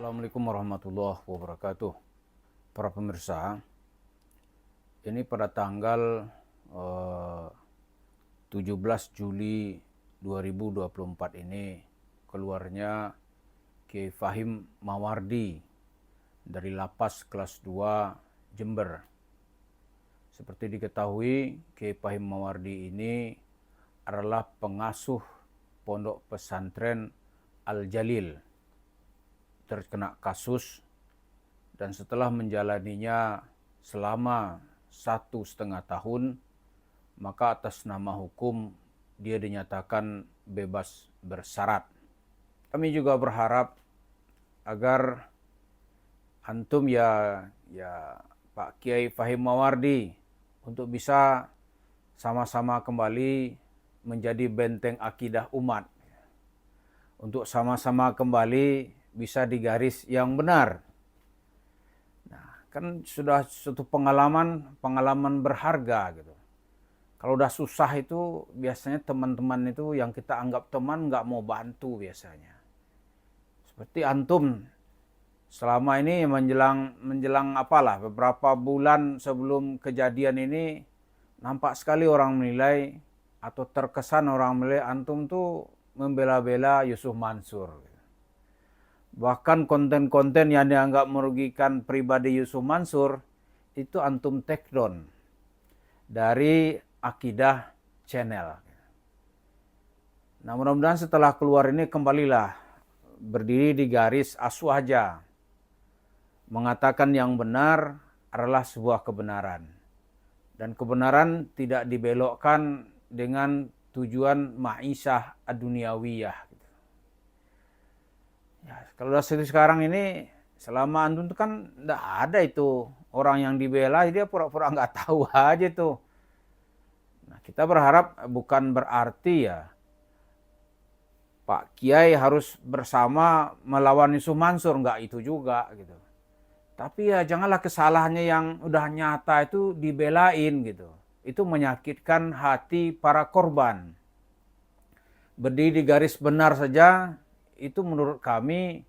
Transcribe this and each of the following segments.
Assalamualaikum warahmatullahi wabarakatuh. Para pemirsa, ini pada tanggal 17 Juli 2024 ini keluarnya Kiai Fahim Mawardi dari Lapas Kelas 2 Jember. Seperti diketahui, Kiai Fahim Mawardi ini adalah pengasuh Pondok Pesantren Al-Jalil, terkena kasus, dan setelah menjalaninya selama 1,5 tahun, maka atas nama hukum dia dinyatakan bebas bersyarat. Kami juga berharap agar antum ya Pak Kiai Fahim Mawardi untuk bisa sama-sama kembali menjadi benteng akidah umat, untuk sama-sama kembali bisa di garis yang benar. Nah, kan sudah suatu pengalaman berharga gitu. Kalau udah susah itu biasanya teman-teman itu yang kita anggap teman nggak mau bantu biasanya. Seperti antum selama ini menjelang apalah beberapa bulan sebelum kejadian ini, nampak sekali orang menilai atau terkesan orang menilai antum tuh membela-bela Yusuf Mansur. Bahkan konten-konten yang dianggap merugikan pribadi Yusuf Mansur itu antum take down dari Akidah Channel. Nah, mudah-mudahan setelah keluar ini kembalilah berdiri di garis aswaja, mengatakan yang benar adalah sebuah kebenaran, dan kebenaran tidak dibelokkan dengan tujuan ma'isyah ad-dunyawiyah. Ya, kalau udah sekarang ini, selama antum itu kan enggak ada itu orang yang dibela, dia pura-pura nggak tahu aja tuh. Nah, kita berharap bukan berarti ya Pak Kiai harus bersama melawan Yusuf Mansur, nggak itu juga gitu. Tapi ya janganlah kesalahannya yang udah nyata itu dibelain gitu. Itu menyakitkan hati para korban. Berdiri di garis benar saja, itu menurut kami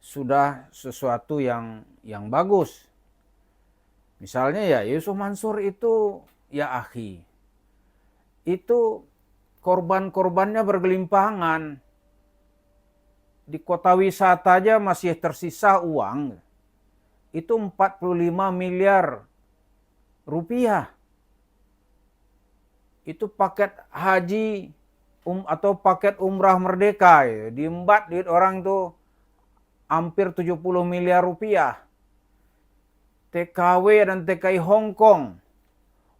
sudah sesuatu yang bagus. Misalnya ya Yusuf Mansur itu ya akhi, itu korban-korbannya bergelimpangan. Di kota wisata aja masih tersisa uang. Itu 45 miliar rupiah. Itu paket haji atau paket umrah merdeka, ya. Diembat duit orang tuh hampir 70 miliar rupiah. TKW dan TKI Hong Kong,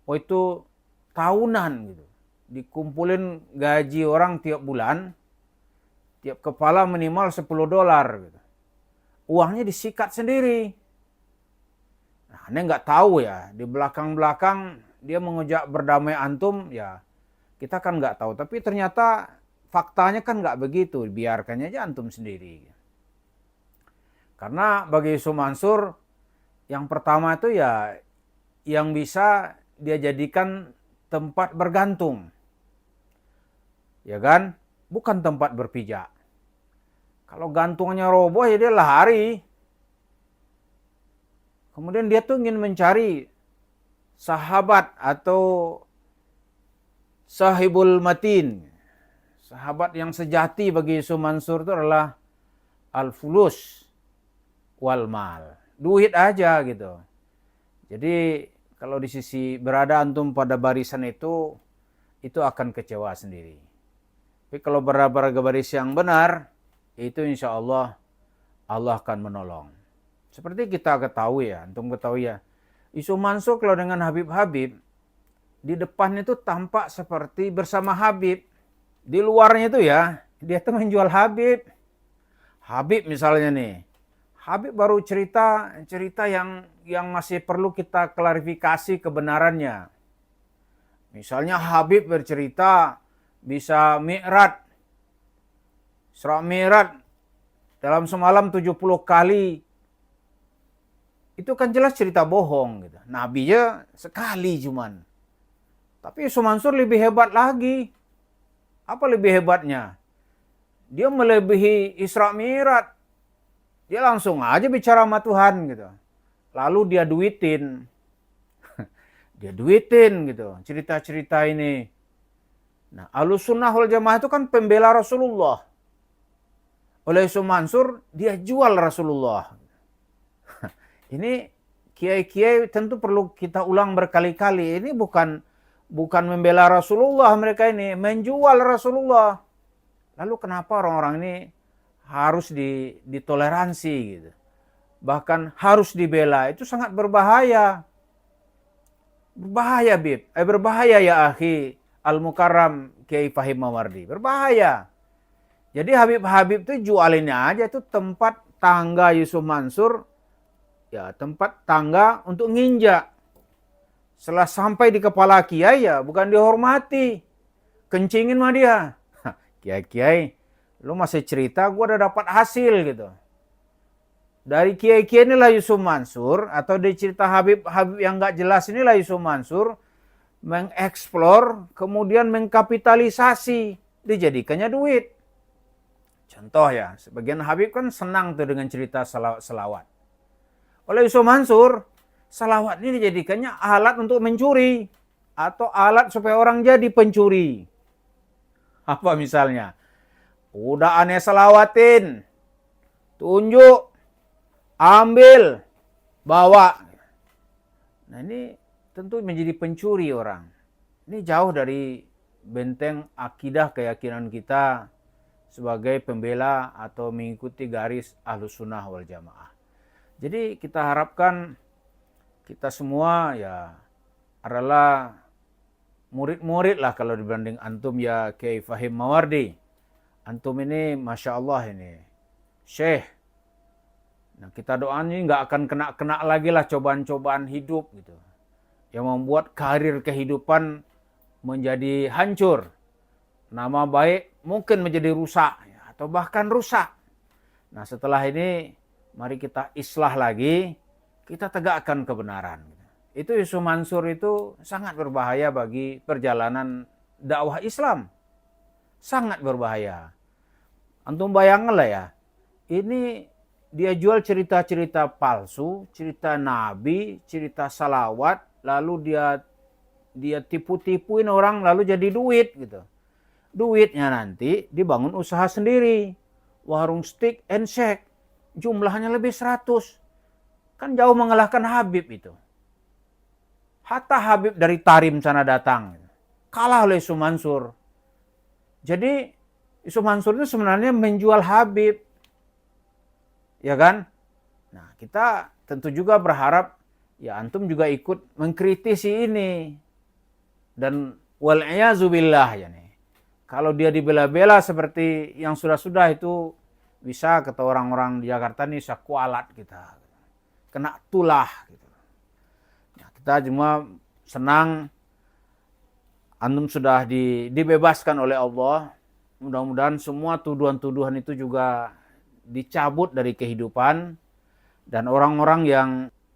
oh itu tahunan gitu. Dikumpulin gaji orang tiap bulan, tiap kepala minimal $10 gitu. Uangnya disikat sendiri. Nah, Anda nggak tahu ya, di belakang-belakang dia mengejak berdamai antum, ya kita kan nggak tahu, tapi ternyata faktanya kan nggak begitu, biarkannya aja antum sendiri. Karena bagi Yusuf Mansur, yang pertama itu ya yang bisa dia jadikan tempat bergantung, ya kan, bukan tempat berpijak. Kalau gantungnya roboh ya dia lari. Kemudian dia tuh ingin mencari sahabat atau sahibul matin. Sahabat yang sejati bagi Yusuf Mansur itu adalah al-fulus wal mal. Duit aja gitu. Jadi kalau di sisi berada antum pada barisan itu akan kecewa sendiri. Tapi kalau berada pada baris yang benar, itu insya Allah akan menolong. Seperti kita ketahui ya, antum ketahui ya, Yusuf Mansur kalau dengan Habib-Habib, di depan itu tampak seperti bersama Habib. Di luarnya itu ya, dia tuh menjual Habib. Habib misalnya nih, Habib baru cerita yang masih perlu kita klarifikasi kebenarannya. Misalnya Habib bercerita bisa mi'raj, Isra Mi'raj dalam semalam 70 kali. Itu kan jelas cerita bohong gitu. Nabinya sekali cuman. Tapi Yusuf Mansur lebih hebat lagi. Apa lebih hebatnya? Dia melebihi Isra Mi'raj. Dia langsung aja bicara sama Tuhan gitu. Lalu dia duitin. Dia duitin gitu, cerita-cerita ini. Nah, Ahlussunnah wal Jamaah itu kan pembela Rasulullah. Oleh Yusuf Mansur, dia jual Rasulullah. Ini kiai-kiai tentu perlu kita ulang berkali-kali. Ini bukan membela Rasulullah mereka ini, menjual Rasulullah. Lalu kenapa orang-orang ini harus ditoleransi gitu? Bahkan harus dibela, itu sangat berbahaya. Berbahaya, Bib. Berbahaya ya akhi Al-Mukarram Kiai Fahim Mawardi. Berbahaya. Jadi Habib-Habib itu jualinnya aja itu tempat tangga Yusuf Mansur, ya tempat tangga untuk nginjak. Setelah sampai di kepala kiai ya bukan dihormati. Kencingin mah dia. Kiai-kiai, lu masih cerita gua udah dapat hasil gitu. Dari kiai-kiai inilah Yusuf Mansur atau dari cerita Habib-Habib yang gak jelas inilah Yusuf Mansur mengeksplor kemudian mengkapitalisasi dijadikannya duit. Contoh ya, sebagian Habib kan senang tuh dengan cerita selawat. Oleh Yusuf Mansur, salawat ini dijadikannya alat untuk mencuri atau alat supaya orang jadi pencuri. Apa misalnya? Udah aneh salawatin, tunjuk, ambil, bawa. Nah ini tentu menjadi pencuri orang. Ini jauh dari benteng akidah keyakinan kita sebagai pembela atau mengikuti garis Ahlussunnah wal Jamaah. Jadi kita harapkan kita semua ya adalah murid-murid lah kalau dibanding antum ya Kiai Fahim Mawardi. Antum ini Masya Allah ini Syekh. Nah kita doain ini nggak akan kena lagi lah cobaan-cobaan hidup gitu. Yang membuat karir kehidupan menjadi hancur. Nama baik mungkin menjadi rusak atau bahkan rusak. Nah setelah ini mari kita islah lagi, kita tegakkan kebenaran. Itu Yusuf Mansur itu sangat berbahaya bagi perjalanan dakwah Islam. Sangat berbahaya. Antum bayangkan lah ya, ini dia jual cerita-cerita palsu, cerita nabi, cerita salawat, lalu dia tipu-tipuin orang lalu jadi duit gitu. Duitnya nanti dibangun usaha sendiri. Warung steak and shake. Jumlahnya lebih 100. Kan jauh mengalahkan Habib itu. Hatta Habib dari Tarim sana datang. Kalah oleh Yusuf Mansur. Jadi Yusuf Mansur itu sebenarnya menjual Habib. Ya kan? Nah kita tentu juga berharap ya antum juga ikut mengkritisi ini. Dan wal'iyazubillah ya nih. Kalau dia dibela-bela seperti yang sudah-sudah itu bisa kata orang-orang di Jakarta nih kualat kita. Kena tulah gitu. Nah, kita cuma senang antum sudah dibebaskan oleh Allah. Mudah-mudahan semua tuduhan-tuduhan itu juga dicabut dari kehidupan dan orang-orang yang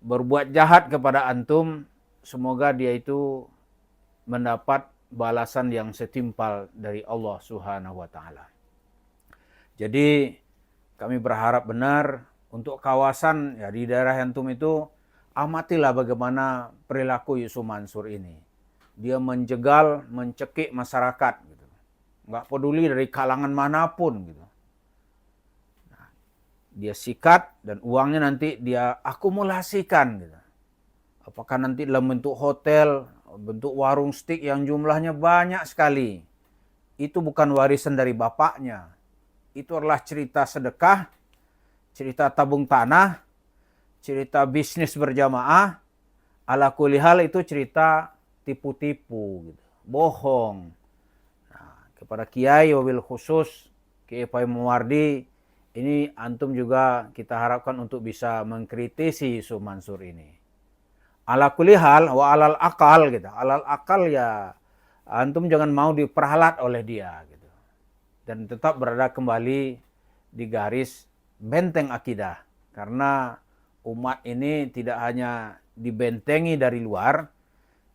berbuat jahat kepada antum semoga dia itu mendapat balasan yang setimpal dari Allah Subhanahu wa taala. Jadi kami berharap benar untuk kawasan ya di daerah antum itu amatilah bagaimana perilaku Yusuf Mansur ini. Dia menjegal, mencekik masyarakat gitu. Enggak peduli dari kalangan manapun gitu. Nah, dia sikat dan uangnya nanti dia akumulasikan gitu. Apakah nanti dalam bentuk hotel, bentuk warung steak yang jumlahnya banyak sekali. Itu bukan warisan dari bapaknya. Itu adalah cerita sedekah, cerita tabung tanah, cerita bisnis berjamaah. Ala kulli hal itu cerita tipu-tipu, gitu. Bohong. Nah, kepada kiai wabil khusus, Kiai Fahim Mawardi, ini antum juga kita harapkan untuk bisa mengkritisi Yusuf Mansur ini. Ala kulli hal wa alal akal gitu. Alal akal ya antum jangan mau diperalat oleh dia gitu. Dan tetap berada kembali di garis benteng akidah. Karena umat ini tidak hanya dibentengi dari luar,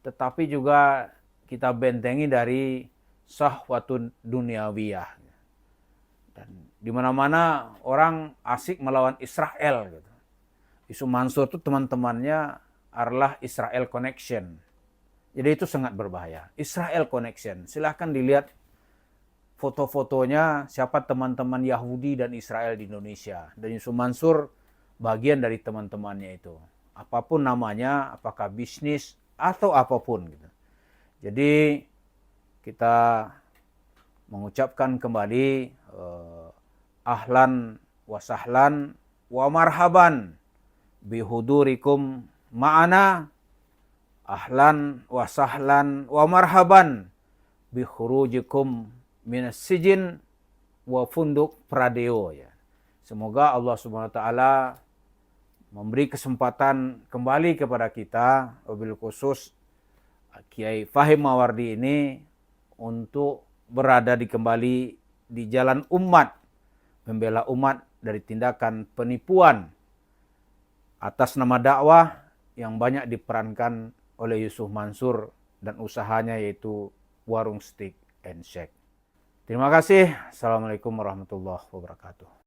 tetapi juga kita bentengi dari syahwatun duniawiyah. Dan Di mana-mana orang asik melawan Israel gitu. Yusuf Mansur itu teman-temannya adalah Israel Connection. Jadi itu sangat berbahaya. Israel Connection. Silahkan dilihat foto-fotonya siapa teman-teman Yahudi dan Israel di Indonesia. Dan Yusuf Mansur bagian dari teman-temannya itu. Apapun namanya, apakah bisnis atau apapun gitu. Jadi kita mengucapkan kembali ahlan wa sahlan wa marhaban bihudurikum ma'ana, ahlan wa sahlan wa marhaban bikhurujikum minas sijin wa funduk pradeo ya. Semoga Allah Subhanahu wa taala memberi kesempatan kembali kepada kita, wabil khusus Kiai Fahim Mawardi ini, untuk berada kembali di jalan umat, membela umat dari tindakan penipuan atas nama dakwah yang banyak diperankan oleh Yusuf Mansur dan usahanya yaitu warung steak and shake. Terima kasih. Assalamualaikum warahmatullahi wabarakatuh.